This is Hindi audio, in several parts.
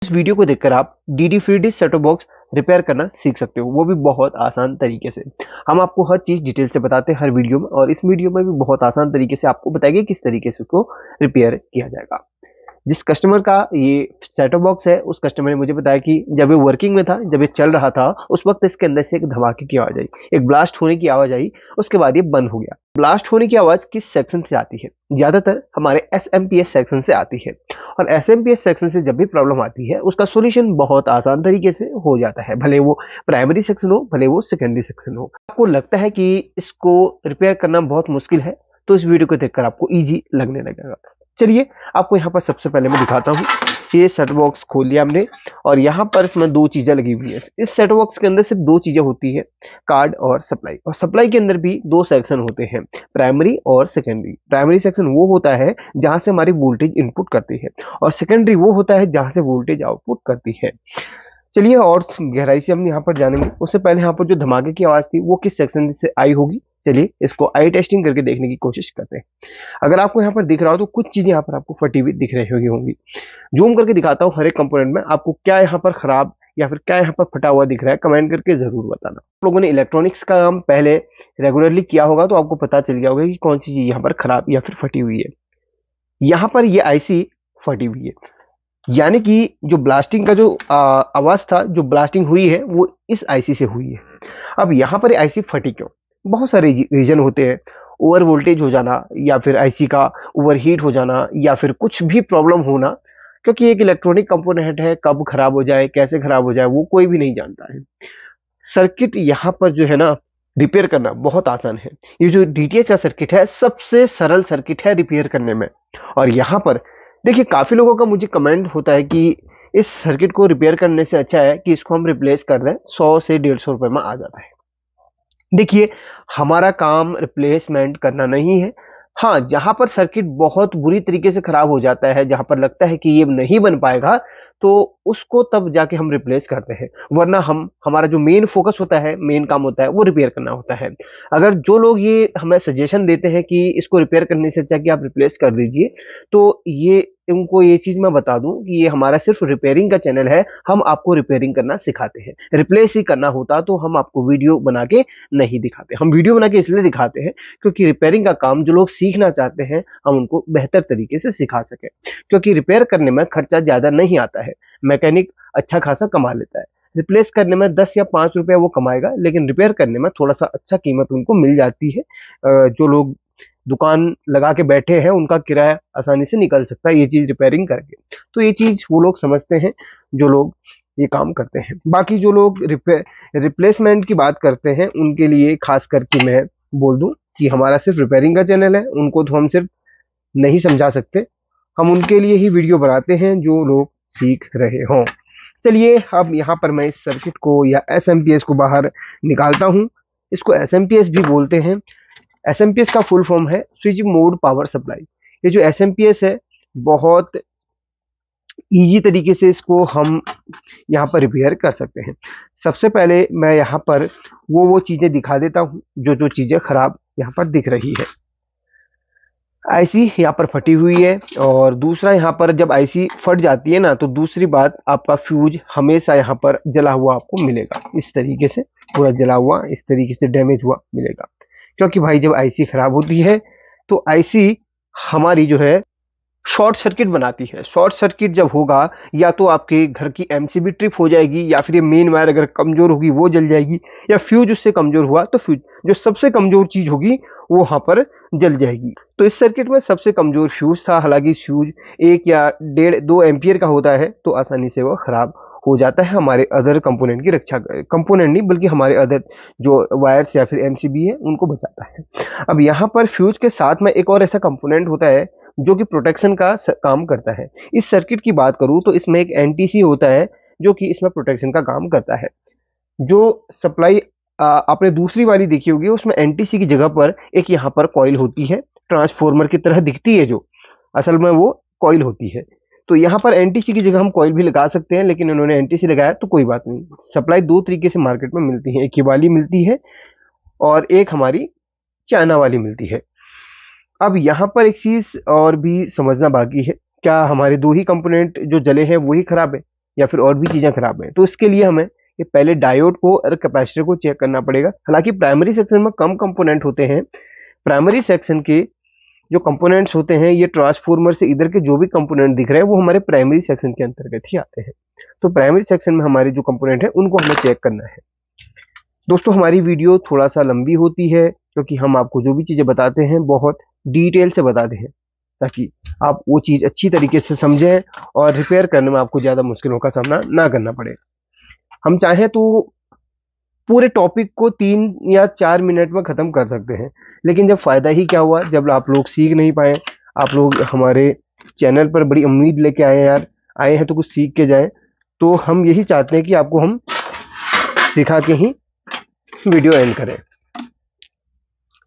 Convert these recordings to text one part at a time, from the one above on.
इस वीडियो को देखकर आप DD free dish set top box repair करना सीख सकते हो, वो भी बहुत आसान तरीके से। हम आपको हर चीज डिटेल से बताते हैं हर वीडियो में, और इस वीडियो में भी बहुत आसान तरीके से आपको बताएंगे किस तरीके से उसको रिपेयर किया जाएगा। जिस कस्टमर का ये सेट टॉप बॉक्स है, उस कस्टमर ने मुझे बताया कि जब ये वर्किंग में था, जब ये चल रहा था, उस वक्त इसके अंदर से एक धमाके की आवाज आई, एक ब्लास्ट होने की आवाज आई। उसके बाद ये बंद हो गया। ब्लास्ट होने की आवाज किस सेक्शन से आती है? ज्यादातर हमारे एसएमपीएस सेक्शन से आती है। और एसएमपीएस सेक्शन से जब भी प्रॉब्लम आती है, उसका सॉल्यूशन बहुत आसान तरीके से हो जाता है, भले वो प्राइमरी सेक्शन हो, भले वो सेकेंडरी सेक्शन हो। आपको लगता है कि इसको रिपेयर करना बहुत मुश्किल है, तो इस वीडियो को देखकर आपको इजी लगने लगेगा। चलिए आपको यहाँ पर सबसे पहले मैं दिखाता हूँ। ये सेट बॉक्स खोल लिया हमने, और यहाँ पर इसमें दो चीजें लगी हुई है। इस सेट बॉक्स के अंदर सिर्फ दो चीजें होती है, कार्ड और सप्लाई। और सप्लाई के अंदर भी दो सेक्शन होते हैं, प्राइमरी और सेकेंडरी। प्राइमरी सेक्शन वो होता है जहां से हमारी वोल्टेज इनपुट करती है, और सेकेंडरी वो होता है जहां से वोल्टेज आउटपुट करती है। चलिए और गहराई से हम यहाँ पर जानेंगे। उससे पहले यहाँ पर जो धमाके की आवाज थी वो किस सेक्शन से आई होगी, चलिए इसको आई टेस्टिंग करके देखने की कोशिश करते हैं। अगर आपको यहाँ पर दिख रहा हो तो कुछ चीजें यहाँ पर आपको फटी हुई दिख रही होंगी। जूम करके दिखाता हूँ हर एक कंपोनेंट में आपको क्या यहाँ पर खराब या फिर क्या यहाँ पर फटा हुआ दिख रहा है, कमेंट करके जरूर बताना। आप लोगों ने इलेक्ट्रॉनिक्स का काम पहले रेगुलरली किया होगा तो आपको पता चल गया होगा कि कौन सी चीज यहाँ पर खराब या फिर फटी हुई है। यहाँ पर ये आईसी फटी हुई है, यानी कि जो ब्लास्टिंग का जो आवाज था, जो ब्लास्टिंग हुई है वो इस आईसी से हुई है। अब यहाँ पर आईसी फटी क्यों? बहुत सारे रीजन होते हैं। ओवर वोल्टेज हो जाना, या फिर आईसी का ओवरहीट हो जाना, या फिर कुछ भी प्रॉब्लम होना। क्योंकि एक इलेक्ट्रॉनिक कंपोनेंट है, कब खराब हो जाए, कैसे खराब हो जाए, वो कोई भी नहीं जानता है। सर्किट यहाँ पर जो है ना, रिपेयर करना बहुत आसान है। ये जो डीटीएच का सर्किट है, सबसे सरल सर्किट है रिपेयर करने में। और यहाँ पर देखिए, काफी लोगों का मुझे कमेंट होता है कि इस सर्किट को रिपेयर करने से अच्छा है कि इसको हम रिप्लेस कर दें, 100 से 150 रुपए में आ जाता है। देखिए, हमारा काम रिप्लेसमेंट करना नहीं है। हाँ, जहां पर सर्किट बहुत बुरी तरीके से खराब हो जाता है, जहां पर लगता है कि ये नहीं बन पाएगा, तो उसको तब जाके हम रिप्लेस करते हैं। वरना हम हमारा जो मेन फोकस होता है, मेन काम होता है, वो रिपेयर करना होता है। अगर जो लोग ये हमें सजेशन देते हैं कि इसको रिपेयर करने से अच्छा कि आप रिप्लेस कर दीजिए, तो ये उनको ये चीज मैं बता दूं कि ये हमारा सिर्फ रिपेयरिंग का चैनल है। हम आपको रिपेयरिंग करना सिखाते हैं। रिप्लेस ही करना होता तो हम आपको वीडियो बना के नहीं दिखाते। हम वीडियो बना के इसलिए दिखाते हैं क्योंकि रिपेयरिंग का काम जो लोग सीखना चाहते हैं, हम उनको बेहतर तरीके से सिखा सके। क्योंकि रिपेयर करने में खर्चा ज्यादा नहीं आता है, मैकेनिक अच्छा खासा कमा लेता है। रिप्लेस करने में 10 या 5 रुपया वो कमाएगा, लेकिन रिपेयर करने में थोड़ा सा अच्छा कीमत उनको मिल जाती है। जो लोग दुकान लगा के बैठे हैं, उनका किराया आसानी से निकल सकता है ये चीज रिपेयरिंग करके। तो ये चीज वो लोग समझते हैं जो लोग ये काम करते हैं। बाकी जो लोग रिप्लेसमेंट की बात करते हैं, उनके लिए खास करके मैं बोल दूं कि हमारा सिर्फ रिपेयरिंग का चैनल है। उनको तो हम सिर्फ नहीं समझा सकते, हम उनके लिए ही वीडियो बनाते हैं जो लोग सीख रहे हों। चलिए अब यहाँ पर मैं इस सर्किट को या एसएमपीएस को बाहर निकालता हूँ। इसको एसएमपीएस भी बोलते हैं। एसएमपीएस का फुल फॉर्म है स्विच मोड पावर सप्लाई। ये जो एसएमपीएस है, बहुत इजी तरीके से इसको हम यहाँ पर रिपेयर कर सकते हैं। सबसे पहले मैं यहाँ पर वो चीजें दिखा देता हूँ जो जो चीजें खराब यहाँ पर दिख रही है। आईसी यहाँ पर फटी हुई है, और दूसरा यहाँ पर जब आईसी फट जाती है ना, तो दूसरी बात, आपका फ्यूज हमेशा यहाँ पर जला हुआ आपको मिलेगा। इस तरीके से पूरा जला हुआ, इस तरीके से डैमेज हुआ मिलेगा। क्योंकि भाई जब आईसी खराब होती है तो आईसी हमारी जो है शॉर्ट सर्किट बनाती है। शॉर्ट सर्किट जब होगा, या तो आपके घर की एमसीबी ट्रिप हो जाएगी, या फिर ये मेन वायर अगर कमजोर होगी वो जल जाएगी, या फ्यूज उससे कमजोर हुआ तो फ्यूज जो सबसे कमजोर चीज होगी वो वहां पर जल जाएगी। तो इस सर्किट में सबसे कमजोर फ्यूज था। हालांकि फ्यूज 1 या 1.5-2 एम्पियर का होता है, तो आसानी से वो खराब हो जाता है। हमारे अदर कंपोनेंट की रक्षा, कंपोनेंट नहीं बल्कि हमारे अदर जो वायर्स या फिर एमसीबी है उनको बचाता है। अब यहाँ पर फ्यूज के साथ में एक और ऐसा कंपोनेंट होता है जो कि प्रोटेक्शन का काम करता है। इस सर्किट की बात करूं तो इसमें एक एनटीसी होता है जो कि इसमें प्रोटेक्शन का काम करता है। जो सप्लाई आपने दूसरी वाली देखी होगी, उसमें एनटीसी की जगह पर एक यहाँ पर कॉइल होती है, ट्रांसफॉर्मर की तरह दिखती है, जो असल में वो कॉइल होती है। तो यहाँ पर एनटीसी की जगह हम कॉइल भी लगा सकते हैं, लेकिन उन्होंने एनटीसी लगाया तो कोई बात नहीं। सप्लाई दो तरीके से मार्केट में मिलती है, एक ये वाली मिलती है और एक हमारी चाइना वाली मिलती है। अब यहाँ पर एक चीज और भी समझना बाकी है। क्या हमारे दो ही कंपोनेंट जो जले हैं वही खराब है? या फिर और भी चीज़ें खराब हैं। तो इसके लिए हमें ये पहले डायोड को और कैपेसिटर को चेक करना पड़ेगा। हालांकि प्राइमरी सेक्शन में कम कंपोनेंट होते हैं। प्राइमरी सेक्शन के जो कंपोनेंट्स होते हैं, ये ट्रांसफॉर्मर से इधर के जो भी कंपोनेंट दिख रहे हैं वो हमारे प्राइमरी सेक्शन के अंतर्गत ही आते हैं। तो प्राइमरी सेक्शन में हमारे जो कंपोनेंट है उनको हमें चेक करना है। दोस्तों हमारी वीडियो थोड़ा सा लंबी होती है क्योंकि हम आपको जो भी चीज़ें बताते हैं बहुत डिटेल से बताते हैं, ताकि आप वो चीज़ अच्छी तरीके से समझें और रिपेयर करने में आपको ज़्यादा मुश्किलों का सामना ना करना पड़े। हम चाहें तो पूरे टॉपिक को 3 या 4 मिनट में ख़त्म कर सकते हैं, लेकिन जब फ़ायदा ही क्या हुआ जब आप लोग सीख नहीं पाए। आप लोग हमारे चैनल पर बड़ी उम्मीद लेके आए हैं तो कुछ सीख के जाएं। तो हम यही चाहते हैं कि आपको हम सिखा के ही वीडियो एंड करें।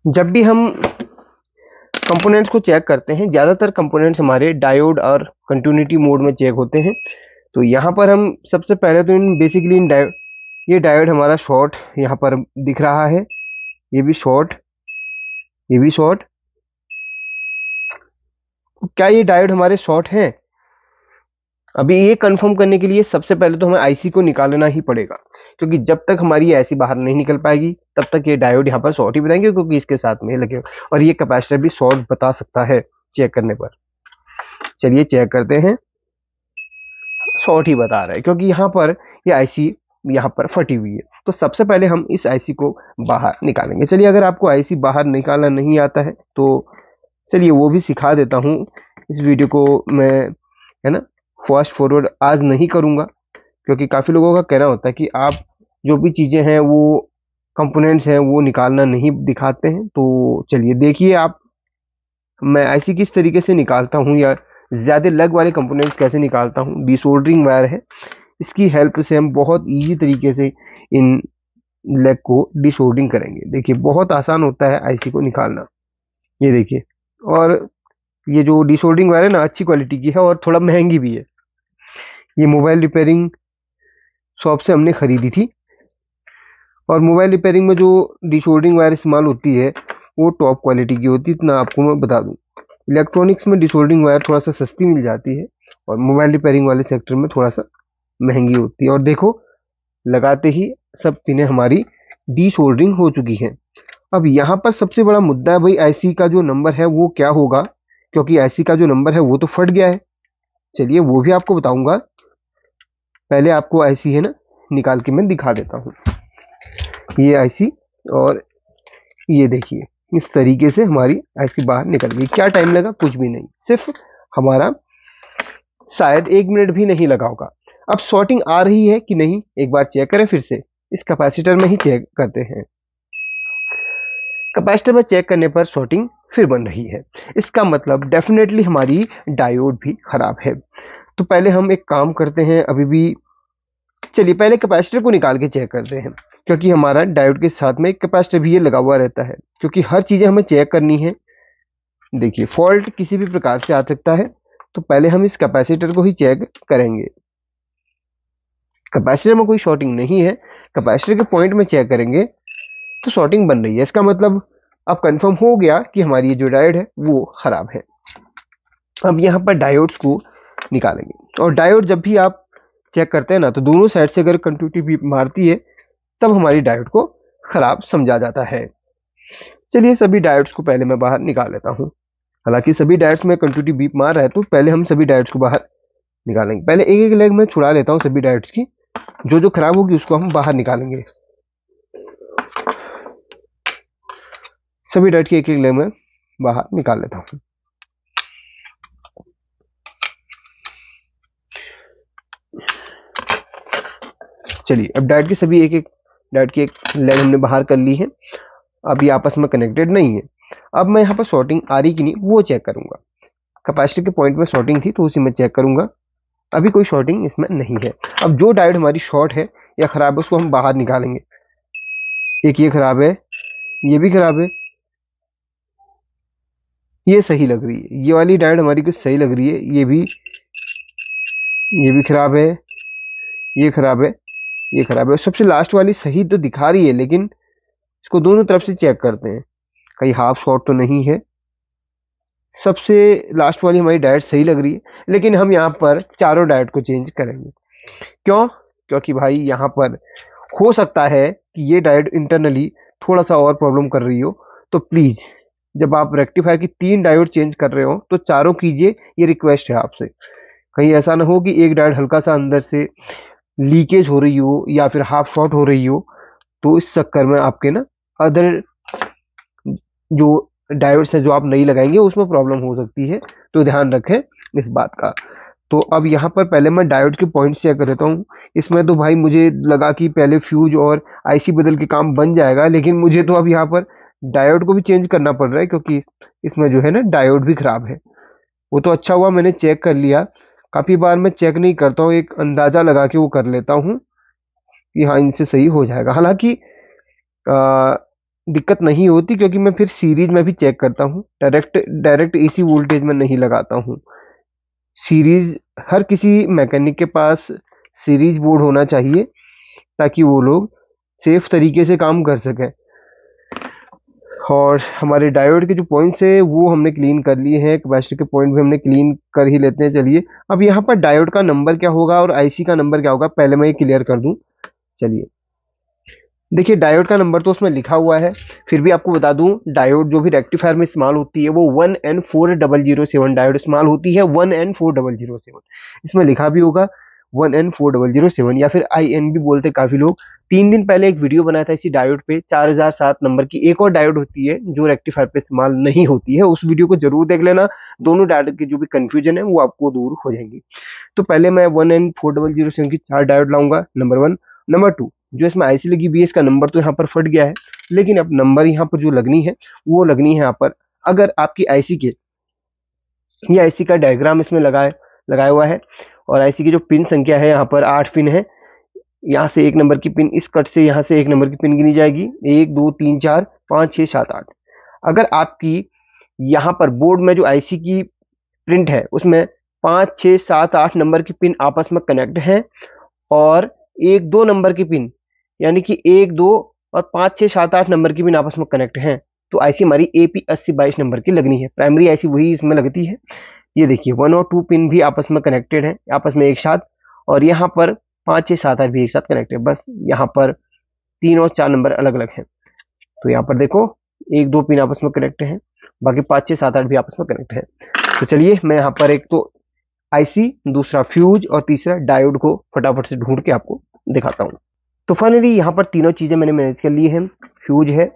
जब भी हम कंपोनेंट्स को चेक करते हैं, ज़्यादातर कंपोनेंट्स हमारे डायोड और कंटिन्यूटी मोड में चेक होते हैं। तो यहाँ पर हम सबसे पहले तो बेसिकली ये डायोड हमारा शॉर्ट यहाँ पर दिख रहा है, ये भी शॉर्ट, ये भी शॉर्ट। क्या ये डायोड हमारे शॉर्ट हैं? अभी ये कंफर्म करने के लिए सबसे पहले तो हमें आईसी को निकालना ही पड़ेगा, क्योंकि जब तक हमारी आईसी बाहर नहीं निकल पाएगी तब तक ये डायोड यहाँ पर शॉर्ट ही बताएंगे, क्योंकि इसके साथ में लगे। और ये कैपेसिटर भी शॉर्ट बता सकता है चेक करने पर। चलिए चेक करते हैं, शॉर्ट ही बता रहा है क्योंकि यहाँ पर ये आईसी यहाँ पर फटी हुई है। तो सबसे पहले हम इस आईसी को बाहर निकालेंगे। चलिए अगर आपको आईसी बाहर निकालना नहीं आता है तो चलिए वो भी सिखा देता हूँ। इस वीडियो को मैं है ना फास्ट फॉरवर्ड आज नहीं करूँगा, क्योंकि काफ़ी लोगों का कहना होता है कि आप जो भी चीज़ें हैं वो कंपोनेंट्स हैं वो निकालना नहीं दिखाते हैं। तो चलिए देखिए आप, मैं आईसी किस तरीके से निकालता हूँ या ज़्यादा लग वाले कंपोनेंट्स कैसे निकालता हूँ। डिसोल्डरिंग वायर है, इसकी हेल्प से हम बहुत ईजी तरीके से इन लेग को डिसोल्डरिंग करेंगे। देखिए बहुत आसान होता है आईसी को निकालना, ये देखिए। और ये जो डिसोल्डरिंग वायर है ना अच्छी क्वालिटी की है और थोड़ा महंगी भी है। ये मोबाइल रिपेयरिंग शॉप से हमने खरीदी थी। और मोबाइल रिपेयरिंग में जो डिसोल्डरिंग वायर इस्तेमाल होती है वो टॉप क्वालिटी की होती है, इतना आपको मैं बता दूं। इलेक्ट्रॉनिक्स में डिसोल्डरिंग वायर थोड़ा सा सस्ती मिल जाती है और मोबाइल रिपेयरिंग वाले सेक्टर में थोड़ा सा महंगी होती है। और देखो लगाते ही सब चीज़ें हमारी डिसोल्डरिंग हो चुकी हैं। अब यहाँ पर सबसे बड़ा मुद्दा है भाई आईसी का जो नंबर है वो क्या होगा, क्योंकि आईसी का जो नंबर है वो तो फट गया है। चलिए वो भी आपको बताऊंगा, पहले आपको आईसी है ना निकाल के मैं दिखा देता हूँ। ये आईसी और ये देखिए इस तरीके से हमारी आईसी बाहर निकल गई। क्या टाइम लगा? कुछ भी नहीं, सिर्फ हमारा शायद 1 मिनट भी नहीं लगा होगा। अब शॉर्टिंग आ रही है कि नहीं एक बार चेक करें, फिर से इस कैपेसिटर में ही चेक करते हैं। कैपेसिटर में चेक करने पर शॉर्टिंग फिर बन रही है, इसका मतलब डेफिनेटली हमारी डायोड भी खराब है। तो पहले हम एक काम करते हैं, अभी भी चलिए पहले कैपेसिटर को निकाल के चेक करते हैं, क्योंकि हमारा डायोड के साथ में एक कैपेसिटर भी ये लगा हुआ रहता है, क्योंकि हर चीज़ें हमें चेक करनी है। देखिए फॉल्ट किसी भी प्रकार से आ सकता है, तो पहले हम इस कैपेसिटर को ही चेक करेंगे। कैपेसिटर में कोई शॉर्टिंग नहीं है, कैपेसिटर के पॉइंट में चेक करेंगे तो शॉर्टिंग बन रही है। इसका मतलब अब कंफर्म हो गया कि हमारी ये जो डायोड है वो खराब है। अब यहाँ पर डायोड्स को निकालेंगे, और डायोड जब भी आप चेक करते हैं ना तो दोनों साइड से अगर कंटिन्यूटी बीप मारती है तब हमारी डायोड को खराब समझा जाता है। चलिए सभी डायोड्स को पहले मैं बाहर निकाल लेता हूँ। हालांकि सभी डायोड्स में कंटिन्यूटी बीप मार रहा है तो पहले हम सभी डायोड्स को बाहर निकालेंगे। पहले एक एक लेग में छुड़ा लेता हूँ सभी डायोड्स की, जो जो खराब होगी उसको हम बाहर निकालेंगे। सभी डायोड की एक एक लेग में बाहर निकाल लेता हूँ। चलिए अब डायोड की सभी एक एक डायोड की एक लेग हमने बाहर कर ली है। अब ये आपस में कनेक्टेड नहीं है। अब मैं यहाँ पर शॉर्टिंग आ रही कि नहीं वो चेक करूंगा। कैपेसिटर के पॉइंट में शॉर्टिंग थी तो उसी में चेक करूंगा, अभी कोई शॉर्टिंग इसमें नहीं है। अब जो डायोड हमारी शॉर्ट है या खराब है उसको हम बाहर निकालेंगे। एक ये खराब है, ये भी खराब है, ये सही लग रही है, ये वाली डायोड हमारी कुछ सही लग रही है, ये भी खराब है, ये खराब है, ये खराब है। सबसे लास्ट वाली सही तो दिखा रही है, लेकिन इसको दोनों तरफ से चेक करते हैं कहीं हाफ शॉर्ट तो नहीं है। सबसे लास्ट वाली हमारी डायोड सही लग रही है, लेकिन हम यहाँ पर चारों डायोड को चेंज करेंगे। क्यों? क्योंकि भाई यहाँ पर हो सकता है कि ये डायोड इंटरनली थोड़ा सा और प्रॉब्लम कर रही हो। तो प्लीज, जब आप रेक्टिफायर की 3 डायोड चेंज कर रहे हो तो चारों कीजिए, ये रिक्वेस्ट है आपसे। कहीं ऐसा ना हो कि एक डायोड हल्का सा अंदर से लीकेज हो रही हो या फिर हाफ शॉर्ट हो रही हो, तो इस चक्कर में आपके ना अदर जो डायोड्स है जो आप नहीं लगाएंगे उसमें प्रॉब्लम हो सकती है। तो ध्यान रखें इस बात का। तो अब यहाँ पर पहले मैं डायोड के पॉइंट चेक कर लेता हूँ। इसमें तो भाई मुझे लगा कि पहले फ्यूज और आईसी बदल के काम बन जाएगा, लेकिन मुझे तो अब यहाँ पर डायोड को भी चेंज करना पड़ रहा है, क्योंकि इसमें जो है ना डायोड भी खराब है। वो तो अच्छा हुआ मैंने चेक कर लिया। काफी बार मैं चेक नहीं करता हूँ, एक अंदाजा लगा के वो कर लेता हूँ कि हाँ इनसे सही हो जाएगा। हालांकि आ, दिक्कत नहीं होती, क्योंकि मैं फिर सीरीज में भी चेक करता हूँ, डायरेक्ट डायरेक्ट एसी वोल्टेज में नहीं लगाता हूँ। सीरीज, हर किसी मैकेनिक के पास सीरीज बोर्ड होना चाहिए, ताकि वो लोग सेफ तरीके से काम कर सकें। और हमारे डायोड के जो पॉइंट्स है वो हमने क्लीन कर लिए हैं, कैपेसिटर के पॉइंट भी हमने क्लीन कर ही लेते हैं। चलिए, अब यहाँ पर डायोड का नंबर क्या होगा और आईसी का नंबर क्या होगा, पहले मैं ये क्लियर कर दूं। चलिए, देखिए डायोड का नंबर तो उसमें लिखा हुआ है, फिर भी आपको बता दूं, डायोड जो भी रेक्टिफायर में इस्तेमाल होती है वो 1N4007 डायोड इस्तेमाल होती है, 1N4007। इसमें लिखा भी होगा 1N4007, या फिर IN भी बोलते काफी लोग। 3 दिन पहले एक वीडियो बनाया था इसी डायोड पे, 4007 नंबर की एक और डायोड होती है जो रेक्टिफायर पे इस्तेमाल नहीं होती है, उस वीडियो को जरूर देख लेना। दोनों डायोड की जो भी कंफ्यूजन है वो आपको दूर हो जाएंगी। तो पहले मैं 1N4007 की 4 डायोड लाऊंगा, नंबर 1। नंबर 2, जो इसमें आईसी लगी हुई है इसका नंबर तो यहाँ पर फट गया है, लेकिन अब नंबर यहाँ पर जो लगनी है वो लगनी है यहाँ पर। अगर आपकी आईसी के, ये आईसी का डायग्राम इसमें लगाया हुआ है, और आईसी की जो पिन संख्या है यहाँ पर 8 पिन है। यहाँ से 1 नंबर की पिन, इस कट से यहाँ से 1 नंबर की पिन गिनी जाएगी, 1 2 3 4 5 6 7 8। अगर आपकी यहाँ पर बोर्ड में जो आईसी की प्रिंट है उसमें 5 6 7 8 नंबर की पिन आपस में कनेक्ट है, और 1 2 नंबर की पिन, यानी कि 1 2 और 5 6 7 8 नंबर की पिन आपस में कनेक्ट हैं, तो आईसी हमारी AP8022 नंबर की लगनी है। प्राइमरी आईसी वही इसमें लगती है। ये देखिए 1 और 2 पिन भी आपस में कनेक्टेड है, आपस में एक साथ, और यहाँ पर 5 6 7 8 भी एक साथ कनेक्टेड। बस यहाँ पर 3 और 4 नंबर अलग अलग हैं। तो यहाँ पर देखो 1 2 पिन आपस में कनेक्ट है, बाकी 5 6 7 8 भी आपस में कनेक्ट है। तो चलिए, मैं यहाँ पर एक तो आईसी, दूसरा फ्यूज और तीसरा डायोड को फटाफट से ढूंढ के आपको दिखाता हूँ। तो फाइनली यहाँ पर तीनों चीजें मैंने मैनेज कर ली हैं, फ्यूज है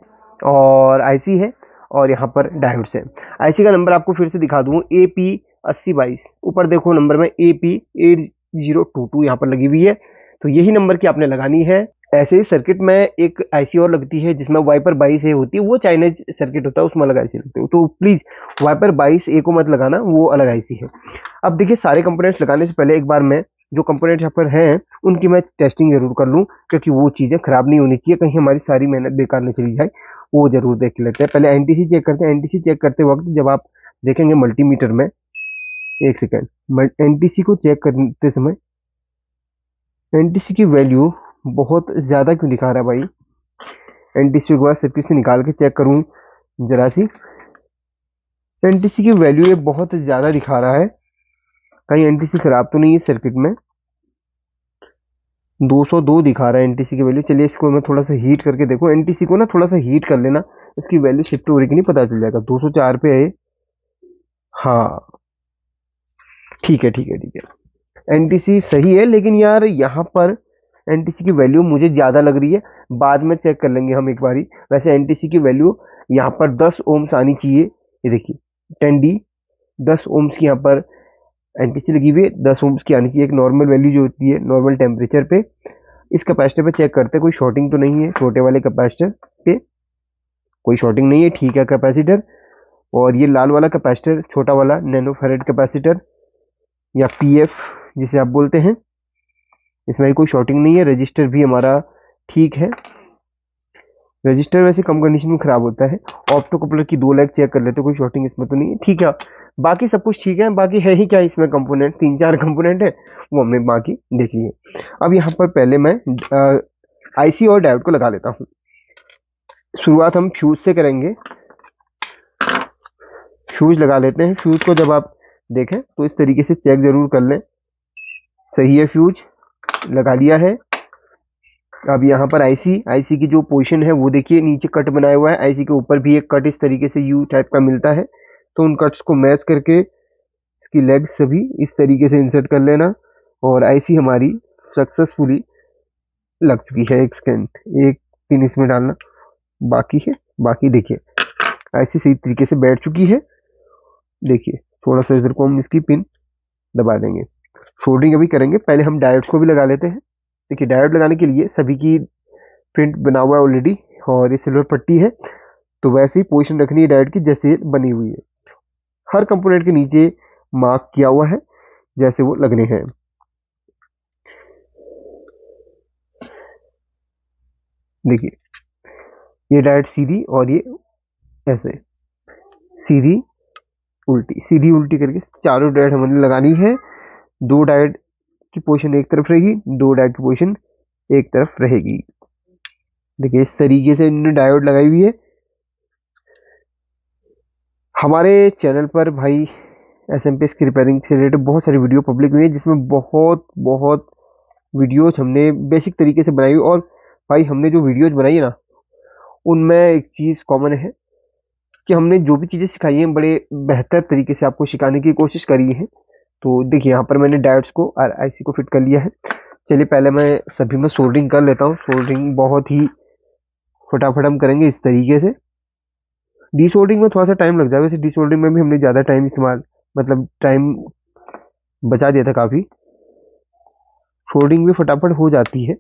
और आईसी है और यहाँ पर डायोड्स है। आईसी का नंबर आपको फिर से दिखा दूँ, AP8022। ऊपर देखो नंबर में AP8022 यहाँ पर लगी हुई है, तो यही नंबर की आपने लगानी है। ऐसे ही सर्किट में एक आईसी और लगती है जिसमें वाइपर 22 ए होती है, वो चाइनीज सर्किट होता है, उसमें अलग आईसी लगती है। तो प्लीज वाइपर 22 ए को मत लगाना, वो अलग आईसी है। अब देखिए, सारे कंपोनेंट्स लगाने से पहले एक बार मैं जो कंपोनेंट यहाँ पर हैं उनकी मैं टेस्टिंग जरूर कर लूँ, क्योंकि वो चीज़ें खराब नहीं होनी चाहिए, कहीं हमारी सारी मेहनत बेकार न चली जाए। वो जरूर देख लेते हैं। पहले एनटीसी चेक करते हैं। एनटीसी चेक करते वक्त जब आप देखेंगे मल्टीमीटर में, एक सेकेंड, एनटीसी को चेक करते समय एनटीसी की वैल्यू बहुत ज़्यादा क्यों दिखा रहा है भाई? एनटीसी को सर्किट से निकाल के चेक करूँ जरा सी। एनटीसी की वैल्यू ये बहुत ज़्यादा दिखा रहा है, कहीं एनटीसी खराब तो नहीं है सर्किट में? 202 दिखा रहा है एनटीसी की वैल्यू। चलिए, इसको मैं थोड़ा सा हीट करके देखो, एनटीसी को ना थोड़ा सा हीट कर लेना, इसकी वैल्यू शिफ्ट हो रही कि नहीं पता चल जाएगा। 204 पे है। हाँ, ठीक है ठीक है ठीक है, एनटीसी सही है, लेकिन यार यहाँ पर एनटीसी की वैल्यू मुझे ज़्यादा लग रही है। बाद में चेक कर लेंगे हम एक बारी। वैसे एनटीसी की वैल्यू यहाँ पर 10 ओम्स आनी चाहिए। ये देखिए 10D, 10 ओम्स की यहाँ पर एनटीसी लगी हुई है, 10 ओम्स की आनी चाहिए। एक नॉर्मल वैल्यू जो होती है नॉर्मल टेम्परेचर पे। इस कैपेसिटर पे चेक करते हैं कोई शॉर्टिंग तो नहीं है। छोटे वाले कैपेसिटर पे कोई शॉर्टिंग नहीं है, ठीक है कैपेसिटर। और ये लाल वाला कैपेसिटर, छोटा वाला नैनोफैरेड कैपेसिटर या पीएफ जिसे आप बोलते हैं, इसमें भी कोई शॉर्टिंग नहीं है। रजिस्टर भी हमारा ठीक है। रजिस्टर वैसे कम कंडीशन में खराब होता है। ऑप्टो कपलर की 2 लेग चेक कर लेते, कोई शॉर्टिंग इसमें तो नहीं है, ठीक है। बाकी सब कुछ ठीक है। बाकी है ही क्या इसमें कंपोनेंट, 3 4 कंपोनेंट है, वो हमने बाकी देख लिए। अब यहाँ पर पहले मैं आईसी और डायोड को लगा लेता हूँ। शुरुआत हम फ्यूज से करेंगे। फ्यूज लगा लेते हैं। फ्यूज को जब आप देखें तो इस तरीके से चेक जरूर कर लें, सही है फ्यूज। लगा लिया है। अब यहाँ पर आईसी की जो पोजीशन है वो देखिए, नीचे कट बनाया हुआ है, आईसी के ऊपर भी एक कट इस तरीके से यू टाइप का मिलता है। तो उन कट्स को मैच करके इसकी लेग्स सभी इस तरीके से इंसर्ट कर लेना, और आईसी हमारी सक्सेसफुली लग चुकी है। एक स्कैन, एक पिन इसमें डालना बाकी है। बाकी देखिए आईसी सही तरीके से बैठ चुकी है। देखिए थोड़ा सा इधर को हम इसकी पिन दबा देंगे। सोल्डरिंग अभी करेंगे, पहले हम डायोड्स को भी लगा लेते हैं। देखिए डायोड लगाने के लिए सभी की प्रिंट बना हुआ है ऑलरेडी, और ये सिल्वर पट्टी है, तो वैसे ही पोजीशन रखनी है डायोड की जैसे बनी हुई है। हर कंपोनेंट के नीचे मार्क किया हुआ है जैसे वो लगने हैं। देखिए ये डायोड सीधी और ये ऐसे सीधी उल्टी करके चारों डायोड हमें लगानी है। 2 डायोड की पोजीशन एक तरफ रहेगी, 2 डायोड की पोजीशन एक तरफ रहेगी। देखिए इस तरीके से इन्होंने डायोड लगाई हुई है। हमारे चैनल पर भाई एसएमपीएस की रिपेयरिंग से रिलेटेड बहुत सारी वीडियो पब्लिक हुई है, जिसमें बहुत वीडियोज हमने बेसिक तरीके से बनाई। और भाई हमने जो वीडियोज बनाई है ना, उनमें एक चीज़ कॉमन है कि हमने जो भी चीज़ें सिखाई हैं बड़े बेहतर तरीके से आपको सिखाने की कोशिश करी है। तो देखिए यहाँ पर मैंने डायोड्स को और आईसी को फिट कर लिया है। चलिए पहले मैं सभी में सोल्डरिंग कर लेता हूँ। सोल्डरिंग बहुत ही फटाफट हम करेंगे इस तरीके से। डीसोल्डरिंग में थोड़ा सा टाइम लग जाएगा, वैसे डीसोल्डरिंग में भी हमने ज़्यादा टाइम इस्तेमाल मतलब टाइम बचा दिया था काफ़ी। सोल्डरिंग भी फटाफट हो जाती है।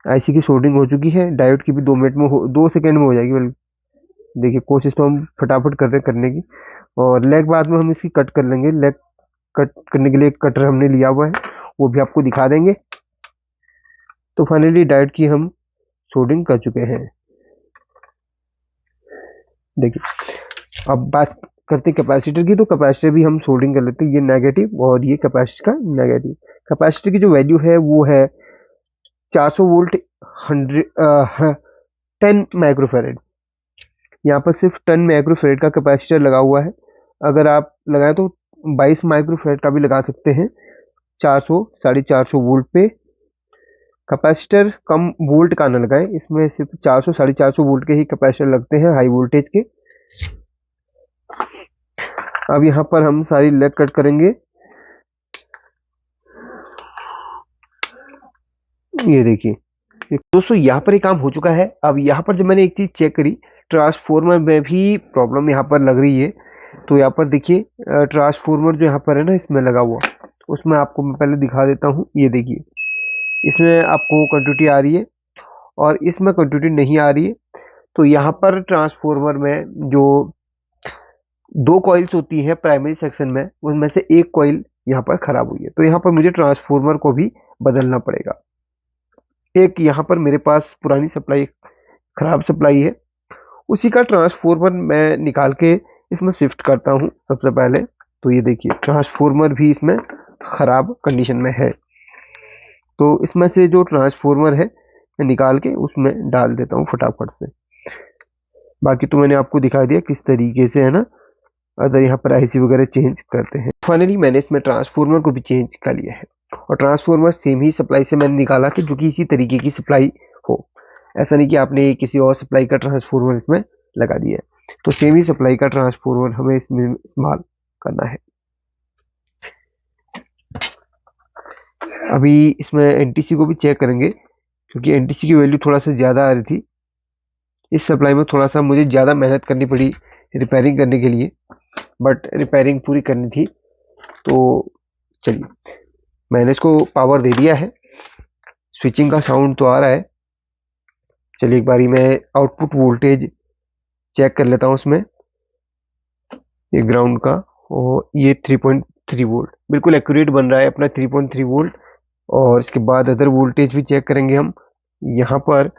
आईसी की सोल्डरिंग हो चुकी है, डायोड की भी 2 मिनट में 2 सेकेंड में हो जाएगी। बल्कि देखिए कोशिश तो हम फटाफट कर रहे हैं करने की। और लेग बाद में हम इसकी कट कर लेंगे। लेग कट करने के लिए एक कटर हमने लिया हुआ है, वो भी आपको दिखा देंगे। तो फाइनली डायोड की हम सोल्डरिंग कर चुके हैं। देखिए अब बात करते हैं कैपेसिटर की। तो कैपेसिटर भी हम सोल्डरिंग कर लेते हैं। ये नेगेटिव और ये कैपेसिटर का नेगेटिव। कैपेसिटर की जो वैल्यू है वो है 400 वोल्ट 10 माइक्रोफेरेड। यहाँ पर सिर्फ 10 माइक्रोफेरेड का कैपेसिटर लगा हुआ है। अगर आप लगाएं तो 22 माइक्रोफेरेड का भी लगा सकते हैं। 400 450 वोल्ट पे कैपेसिटर कम वोल्ट का ना लगाएं, इसमें सिर्फ 400 450 वोल्ट के ही कैपेसिटर लगते हैं हाई वोल्टेज के। अब यहाँ पर हम सारी लेग कट करेंगे। ये देखिए दोस्तों यहाँ पर एक काम हो चुका है। अब यहाँ पर जब मैंने एक चीज चेक करी, ट्रांसफॉर्मर में भी प्रॉब्लम यहाँ पर लग रही है। तो यहाँ पर देखिए ट्रांसफॉर्मर जो यहाँ पर है ना इसमें लगा हुआ, उसमें आपको मैं पहले दिखा देता हूँ। ये देखिए इसमें आपको कंटिन्यूटी आ रही है और इसमें कंटिन्यूटी नहीं आ रही है। तो यहाँ पर ट्रांसफॉर्मर में जो 2 कॉइल्स होती है प्राइमरी सेक्शन में, उनमें से एक कॉइल यहाँ पर खराब हुई है। तो यहाँ पर मुझे ट्रांसफॉर्मर को भी बदलना पड़ेगा। एक यहाँ पर मेरे पास पुरानी सप्लाई खराब सप्लाई है, उसी का ट्रांसफॉर्मर मैं निकाल के इसमें शिफ्ट करता हूँ सबसे पहले। तो ये देखिए ट्रांसफॉर्मर भी इसमें खराब कंडीशन में है। तो इसमें से जो ट्रांसफॉर्मर है मैं निकाल के उसमें डाल देता हूँ फटाफट से। बाकी तो मैंने आपको दिखा दिया किस तरीके से है ना अगर यहाँ पर आईसी वगैरह चेंज करते हैं। फाइनली मैंने इसमें ट्रांसफॉर्मर को भी चेंज कर लिया है, और ट्रांसफॉर्मर सेम ही सप्लाई से मैंने निकाला कि जो कि इसी तरीके की सप्लाई हो। ऐसा नहीं कि आपने किसी और सप्लाई का ट्रांसफॉर्मर इसमें लगा दिया है। तो सेम ही सप्लाई का ट्रांसफॉर्मर हमें इसमें इस्तेमाल करना है। अभी इसमें एनटीसी को भी चेक करेंगे, क्योंकि एनटीसी की वैल्यू थोड़ा सा ज़्यादा आ रही थी। इस सप्लाई में थोड़ा सा मुझे ज़्यादा मेहनत करनी पड़ी रिपेयरिंग करने के लिए, बट रिपेयरिंग पूरी करनी थी। तो चलिए मैंने इसको पावर दे दिया है। स्विचिंग का साउंड तो आ रहा है। चलिए एक बारी मैं आउटपुट वोल्टेज चेक कर लेता हूँ उसमें। ये ग्राउंड का, और ये 3.3 वोल्ट बिल्कुल एक्यूरेट बन रहा है अपना 3.3 वोल्ट। और इसके बाद अदर वोल्टेज भी चेक करेंगे हम यहाँ पर।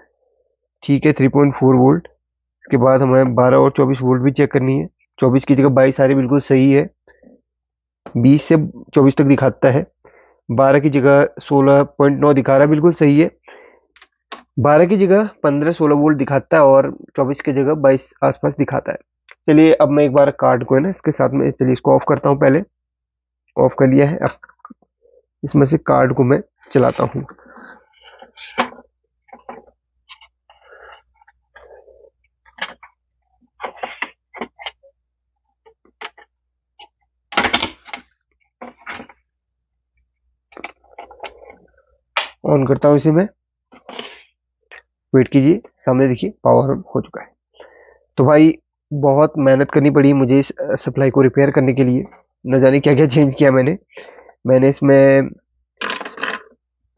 ठीक है 3.4 वोल्ट। इसके बाद हमें 12 और 24 वोल्ट भी चेक करनी है। 24 की जगह 22 सारी बिल्कुल सही है, 20 से 24 तक दिखाता है। 12 की जगह 16.9 दिखा रहा है, बिल्कुल सही है। 12 की जगह 15-16 वोल्ट दिखाता है, और 24 की जगह 22 आसपास दिखाता है। चलिए अब मैं एक बार कार्ड को है ना इसके साथ में, चलिए इसको ऑफ करता हूँ। पहले ऑफ कर लिया है। अब इसमें से कार्ड को मैं चलाता हूँ। ऑन करता हूँ इसे मैं, वेट कीजिए, सामने देखिए पावर ऑन हो चुका है। तो भाई बहुत मेहनत करनी पड़ी मुझे इस सप्लाई को रिपेयर करने के लिए, न जाने क्या क्या चेंज किया मैंने इसमें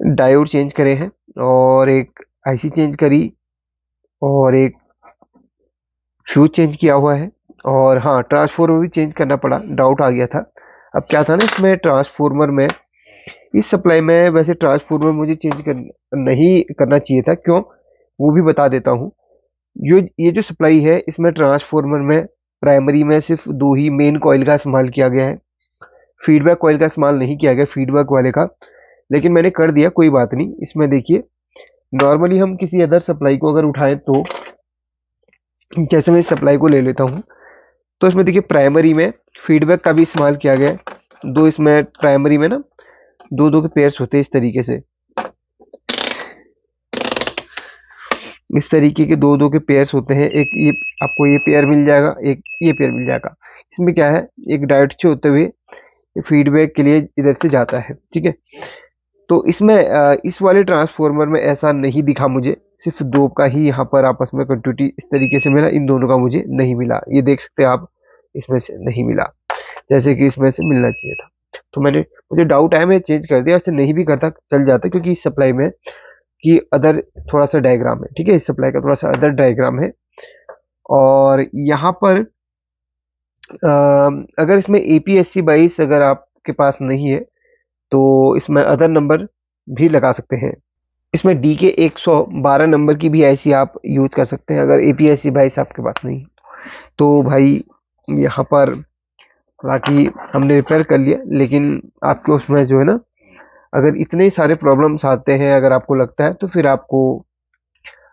डायोड चेंज करे हैं, और एक आईसी चेंज करी, और एक फ्यूज चेंज किया हुआ है, और हाँ ट्रांसफॉर्मर भी चेंज करना पड़ा, डाउट आ गया था। अब क्या था ना इसमें ट्रांसफॉर्मर में, इस सप्लाई में वैसे ट्रांसफॉर्मर मुझे चेंज नहीं करना चाहिए था, क्यों वो भी बता देता हूँ। ये जो सप्लाई है इसमें ट्रांसफॉर्मर में प्राइमरी में सिर्फ दो ही मेन कॉइल का इस्तेमाल किया गया है, फीडबैक कॉइल का इस्तेमाल नहीं किया गया, फीडबैक वाले का, लेकिन मैंने कर दिया, कोई बात नहीं। इसमें देखिए नॉर्मली हम किसी अदर सप्लाई को अगर उठाएं तो, जैसे मैं इस सप्लाई को ले लेता हूँ, तो इसमें देखिए प्राइमरी में फीडबैक का भी इस्तेमाल किया गया है। दो इसमें प्राइमरी में ना दो दो के पेयर्स होते हैं इस तरीके से, इस तरीके के दो दो के पेयर्स होते हैं। एक ये आपको ये पेयर मिल जाएगा, एक ये पेयर मिल जाएगा। इसमें क्या है, एक डायोड से होते हुए फीडबैक के लिए इधर से जाता है, ठीक है। तो इसमें इस वाले ट्रांसफॉर्मर में ऐसा नहीं दिखा मुझे, सिर्फ दो का ही यहाँ पर आपस में कंटिन्यूटी इस तरीके से मिला, इन दोनों का मुझे नहीं मिला। ये देख सकते हैं आप, इसमें से नहीं मिला जैसे कि इसमें से मिलना चाहिए था। तो मुझे डाउट आया, मैं चेंज कर दिया, ऐसे नहीं भी करता चल जाता, क्योंकि इस सप्लाई में कि अदर थोड़ा सा डायग्राम है, ठीक है, इस सप्लाई का थोड़ा सा अदर डायग्राम है। और यहाँ पर अगर इसमें APSC 22 अगर आपके पास नहीं है तो इसमें अदर नंबर भी लगा सकते हैं। इसमें DK 112 नंबर की भी ऐसी आप यूज कर सकते हैं, अगर APSC 22 आपके पास नहीं। तो भाई यहाँ पर बाकी हमने रिपेयर कर लिया, लेकिन आपके उसमें जो है ना, अगर इतने सारे प्रॉब्लम्स आते हैं, अगर आपको लगता है, तो फिर आपको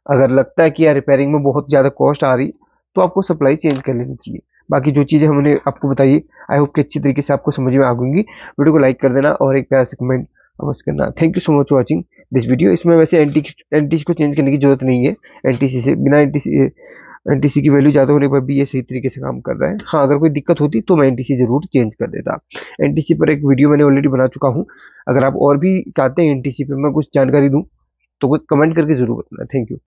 अगर लगता है कि यार रिपेयरिंग में बहुत ज़्यादा कॉस्ट आ रही, तो आपको सप्लाई चेंज कर लेनी चाहिए। बाकी जो चीज़ें हमने आपको बताई, आई होप कि अच्छी तरीके से आपको समझ में आ गई। वीडियो को लाइक कर देना और एक प्यारा से कमेंट अवश्य करना। Thank you so much watching this video. इसमें वैसे एनटीसी को चेंज करने की जरूरत नहीं है, एनटीसी से बिना एनटीसी की वैल्यू ज़्यादा होने पर भी ये सही तरीके से काम कर रहा है। हाँ अगर कोई दिक्कत होती तो मैं एनटीसी जरूर चेंज कर देता। एनटीसी पर एक वीडियो मैंने ऑलरेडी बना चुका हूँ, अगर आप और भी चाहते हैं एनटीसी पर मैं कुछ जानकारी दूँ तो कुछ कमेंट करके जरूर बताना। Thank you.